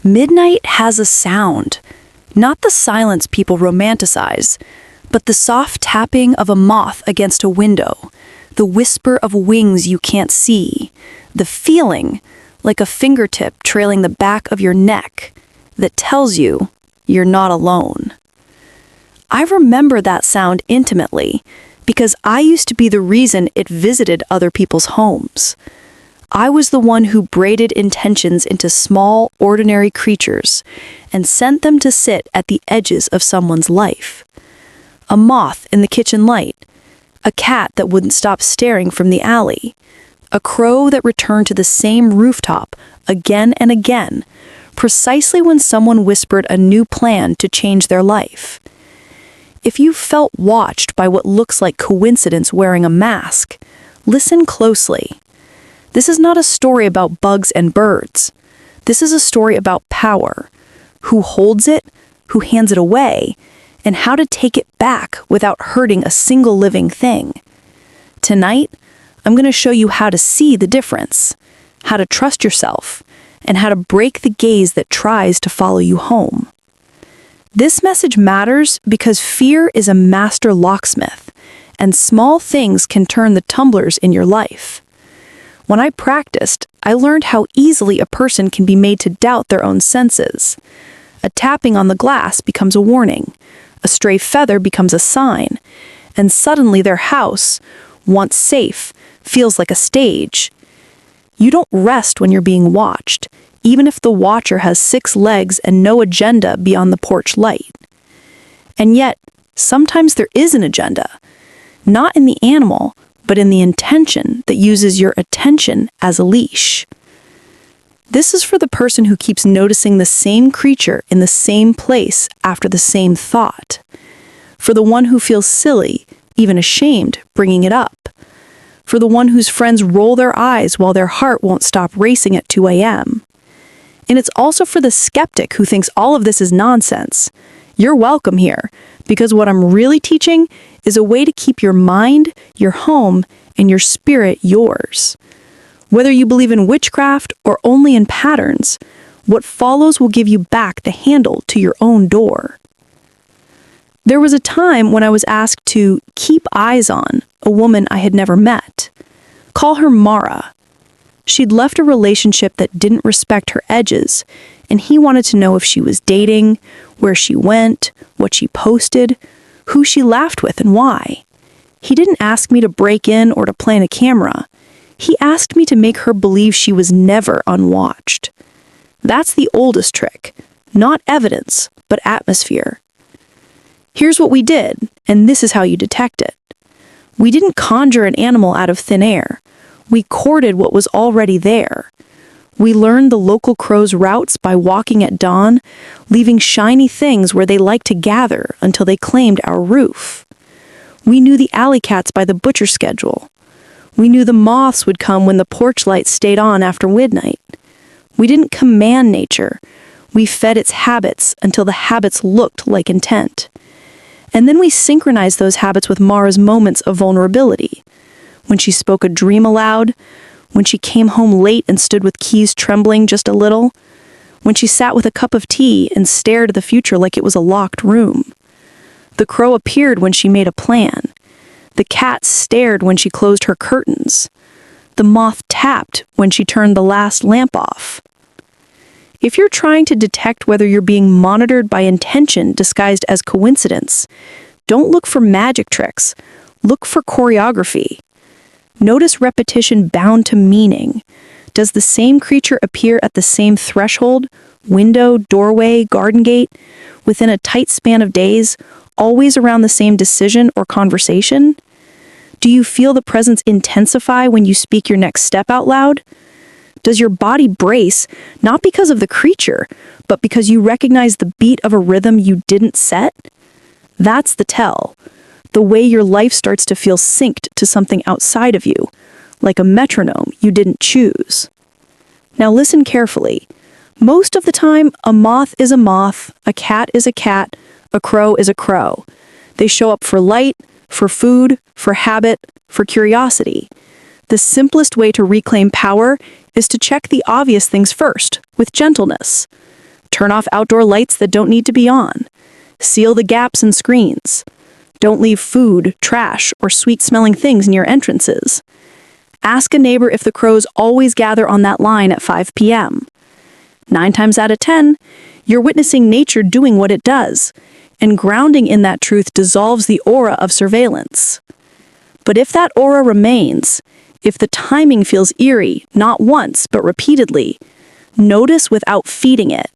Midnight has a sound, not the silence people romanticize, but the soft tapping of a moth against a window, the whisper of wings you can't see, the feeling, like a fingertip trailing the back of your neck, that tells you you're not alone. I remember that sound intimately because I used to be the reason it visited other people's homes. I was the one who braided intentions into small, ordinary creatures and sent them to sit at the edges of someone's life. A moth in the kitchen light, a cat that wouldn't stop staring from the alley, a crow that returned to the same rooftop again and again, precisely when someone whispered a new plan to change their life. If you felt watched by what looks like coincidence wearing a mask, listen closely. This is not a story about bugs and birds. This is a story about power, who holds it, who hands it away, and how to take it back without hurting a single living thing. Tonight, I'm going to show you how to see the difference, how to trust yourself, and how to break the gaze that tries to follow you home. This message matters because fear is a master locksmith, and small things can turn the tumblers in your life. When I practiced, I learned how easily a person can be made to doubt their own senses. A tapping on the glass becomes a warning, a stray feather becomes a sign, and suddenly their house, once safe, feels like a stage. You don't rest when you're being watched, even if the watcher has 6 legs and no agenda beyond the porch light. And yet, sometimes there is an agenda, not in the animal, but in the intention that uses your attention as a leash. This is for the person who keeps noticing the same creature in the same place after the same thought. For the one who feels silly, even ashamed, bringing it up. For the one whose friends roll their eyes while their heart won't stop racing at 2 a.m. And it's also for the skeptic who thinks all of this is nonsense. You're welcome here, because what I'm really teaching is a way to keep your mind, your home, and your spirit yours. Whether you believe in witchcraft or only in patterns, what follows will give you back the handle to your own door. There was a time when I was asked to keep eyes on a woman I had never met. Call her Mara. She'd left a relationship that didn't respect her edges, and he wanted to know if she was dating, where she went, what she posted, who she laughed with, and why. He didn't ask me to break in or to plant a camera. He asked me to make her believe she was never unwatched. That's the oldest trick. Not evidence, but atmosphere. Here's what we did, and this is how you detect it. We didn't conjure an animal out of thin air. We courted what was already there. We learned the local crows' routes by walking at dawn, leaving shiny things where they liked to gather until they claimed our roof. We knew the alley cats by the butcher schedule. We knew the moths would come when the porch lights stayed on after midnight. We didn't command nature. We fed its habits until the habits looked like intent. And then we synchronized those habits with Mara's moments of vulnerability. When she spoke a dream aloud, when she came home late and stood with keys trembling just a little, when she sat with a cup of tea and stared at the future like it was a locked room. The crow appeared when she made a plan. The cat stared when she closed her curtains. The moth tapped when she turned the last lamp off. If you're trying to detect whether you're being monitored by intention disguised as coincidence, don't look for magic tricks. Look for choreography. Notice repetition bound to meaning. Does the same creature appear at the same threshold, window, doorway, garden gate, within a tight span of days, always around the same decision or conversation? Do you feel the presence intensify when you speak your next step out loud? Does your body brace, not because of the creature, but because you recognize the beat of a rhythm you didn't set? That's the tell. The way your life starts to feel synced to something outside of you, like a metronome you didn't choose. Now listen carefully. Most of the time, a moth is a moth, a cat is a cat, a crow is a crow. They show up for light, for food, for habit, for curiosity. The simplest way to reclaim power is to check the obvious things first, with gentleness. Turn off outdoor lights that don't need to be on. Seal the gaps in screens. Don't leave food, trash, or sweet-smelling things near entrances. Ask a neighbor if the crows always gather on that line at 5 p.m. 9 times out of 10, you're witnessing nature doing what it does, and grounding in that truth dissolves the aura of surveillance. But if that aura remains, if the timing feels eerie, not once, but repeatedly, notice without feeding it.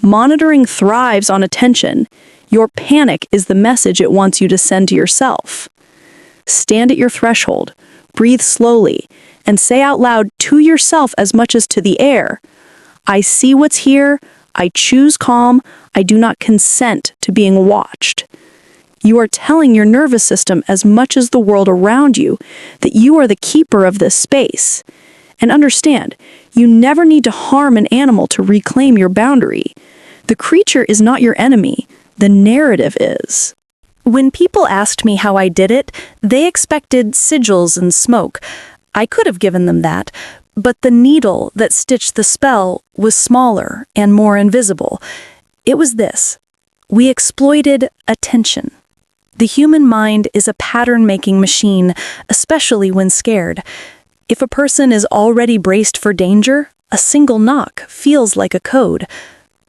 Monitoring thrives on attention. Your panic is the message it wants you to send to yourself. Stand at your threshold, breathe slowly, and say out loud to yourself as much as to the air, I see what's here, I choose calm, I do not consent to being watched. You are telling your nervous system as much as the world around you that you are the keeper of this space. And understand, you never need to harm an animal to reclaim your boundary. The creature is not your enemy, the narrative is. When people asked me how I did it, they expected sigils and smoke. I could have given them that, but the needle that stitched the spell was smaller and more invisible. It was this. We exploited attention. The human mind is a pattern-making machine, especially when scared. If a person is already braced for danger, a single knock feels like a code.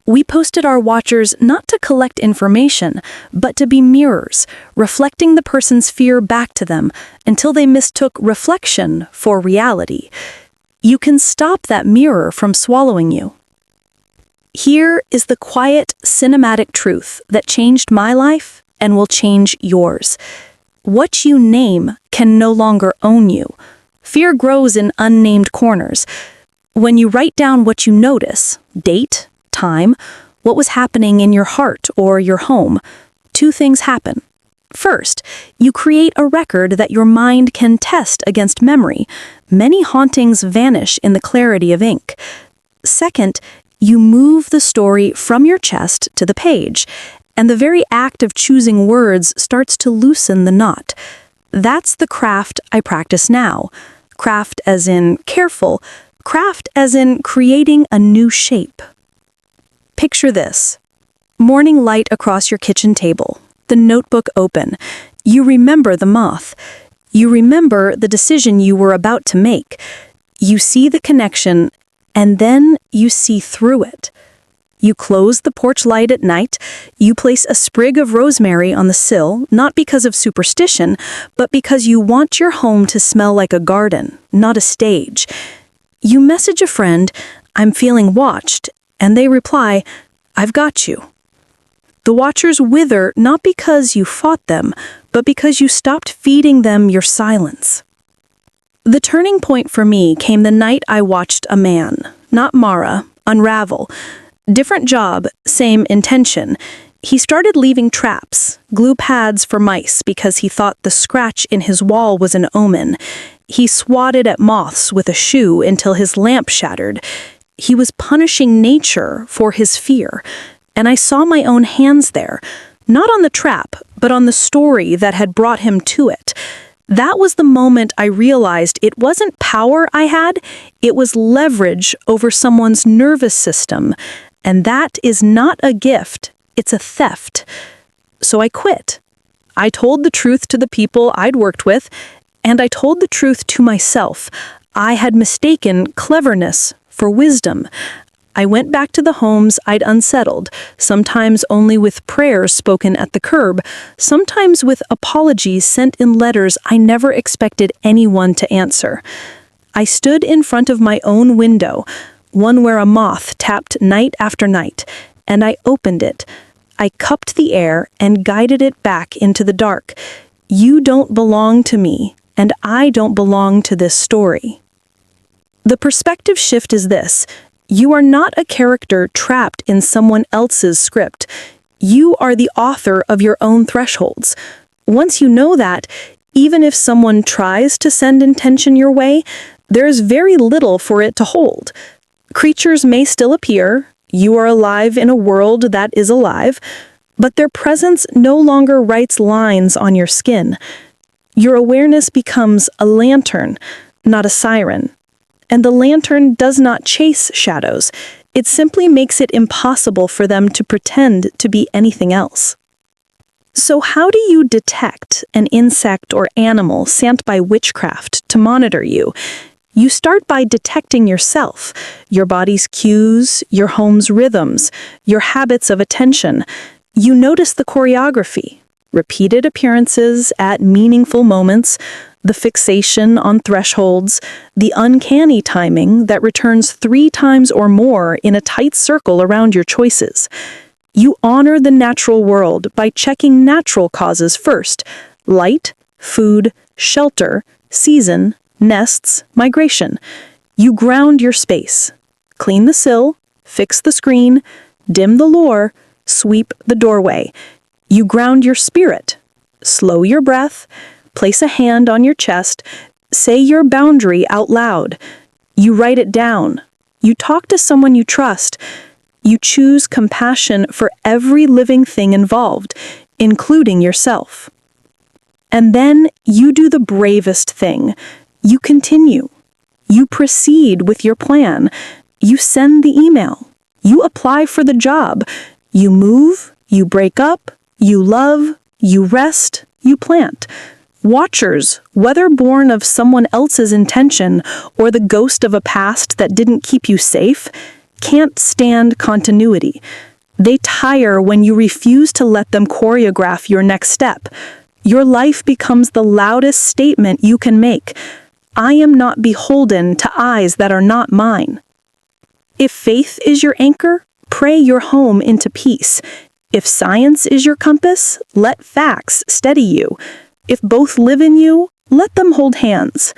We posted our watchers not to collect information, but to be mirrors, reflecting the person's fear back to them until they mistook reflection for reality. You can stop that mirror from swallowing you. Here is the quiet, cinematic truth that changed my life and will change yours. What you name can no longer own you. Fear grows in unnamed corners. When you write down what you notice, date, time, what was happening in your heart or your home, 2 things happen. First, you create a record that your mind can test against memory. Many hauntings vanish in the clarity of ink. Second, you move the story from your chest to the page, and the very act of choosing words starts to loosen the knot. That's the craft I practice now. Craft as in careful, craft as in creating a new shape. Picture this. Morning light across your kitchen table, the notebook open. You remember the moth. You remember the decision you were about to make. You see the connection, and then you see through it. You close the porch light at night. You place a sprig of rosemary on the sill, not because of superstition, but because you want your home to smell like a garden, not a stage. You message a friend, I'm feeling watched, and they reply, I've got you. The watchers wither not because you fought them, but because you stopped feeding them your silence. The turning point for me came the night I watched a man, not Mara, unravel. Different job, same intention. He started leaving traps, glue pads for mice because he thought the scratch in his wall was an omen. He swatted at moths with a shoe until his lamp shattered. He was punishing nature for his fear, and I saw my own hands there, not on the trap, but on the story that had brought him to it. That was the moment I realized it wasn't power I had, it was leverage over someone's nervous system, and that is not a gift, it's a theft. So I quit. I told the truth to the people I'd worked with, and I told the truth to myself. I had mistaken cleverness for wisdom. I went back to the homes I'd unsettled, sometimes only with prayers spoken at the curb, sometimes with apologies sent in letters I never expected anyone to answer. I stood in front of my own window, one where a moth tapped night after night, and I opened it. I cupped the air and guided it back into the dark. You don't belong to me, and I don't belong to this story. The perspective shift is this. You are not a character trapped in someone else's script. You are the author of your own thresholds. Once you know that, even if someone tries to send intention your way, there is very little for it to hold. Creatures may still appear. You are alive in a world that is alive, but their presence no longer writes lines on your skin. Your awareness becomes a lantern, not a siren. And the lantern does not chase shadows. It simply makes it impossible for them to pretend to be anything else. So how do you detect an insect or animal sent by witchcraft to monitor you? You start by detecting yourself, your body's cues, your home's rhythms, your habits of attention. You notice the choreography, repeated appearances at meaningful moments, the fixation on thresholds, the uncanny timing that returns 3 times or more in a tight circle around your choices. You honor the natural world by checking natural causes first: light, food, shelter, season, nests, migration. You ground your space. Clean the sill, fix the screen, dim the lure, sweep the doorway. You ground your spirit. Slow your breath, place a hand on your chest, say your boundary out loud. You write it down. You talk to someone you trust. You choose compassion for every living thing involved, including yourself. And then you do the bravest thing. You continue. You proceed with your plan. You send the email. You apply for the job. You move, you break up, you love, you rest, you plant. Watchers, whether born of someone else's intention or the ghost of a past that didn't keep you safe, can't stand continuity. They tire when you refuse to let them choreograph your next step. Your life becomes the loudest statement you can make. I am not beholden to eyes that are not mine. If faith is your anchor, pray your home into peace. If science is your compass, let facts steady you. If both live in you, let them hold hands.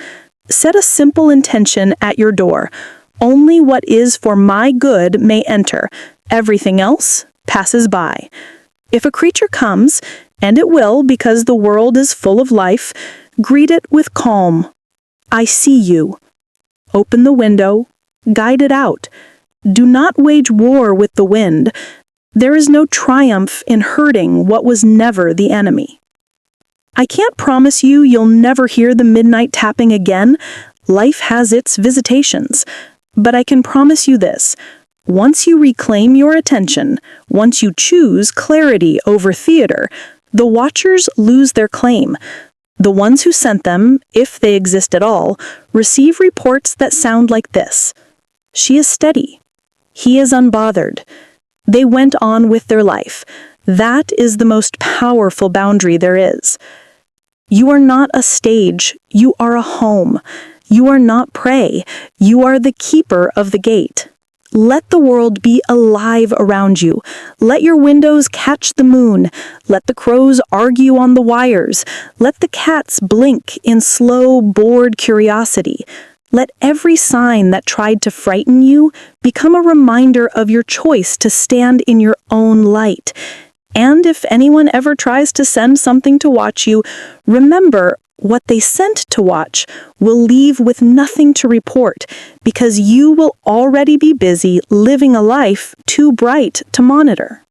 Set a simple intention at your door. Only what is for my good may enter. Everything else passes by. If a creature comes, and it will because the world is full of life, greet it with calm. I see you. Open the window. Guide it out. Do not wage war with the wind. There is no triumph in hurting what was never the enemy. I can't promise you you'll never hear the midnight tapping again. Life has its visitations. But I can promise you this: once you reclaim your attention, once you choose clarity over theater, the watchers lose their claim. The ones who sent them, if they exist at all, receive reports that sound like this: she is steady. He is unbothered. They went on with their life. That is the most powerful boundary there is. You are not a stage. You are a home. You are not prey. You are the keeper of the gate. Let the world be alive around you. Let your windows catch the moon. Let the crows argue on the wires. Let the cats blink in slow, bored curiosity. Let every sign that tried to frighten you become a reminder of your choice to stand in your own light. And if anyone ever tries to send something to watch you, remember, what they sent to watch will leave with nothing to report, because you will already be busy living a life too bright to monitor.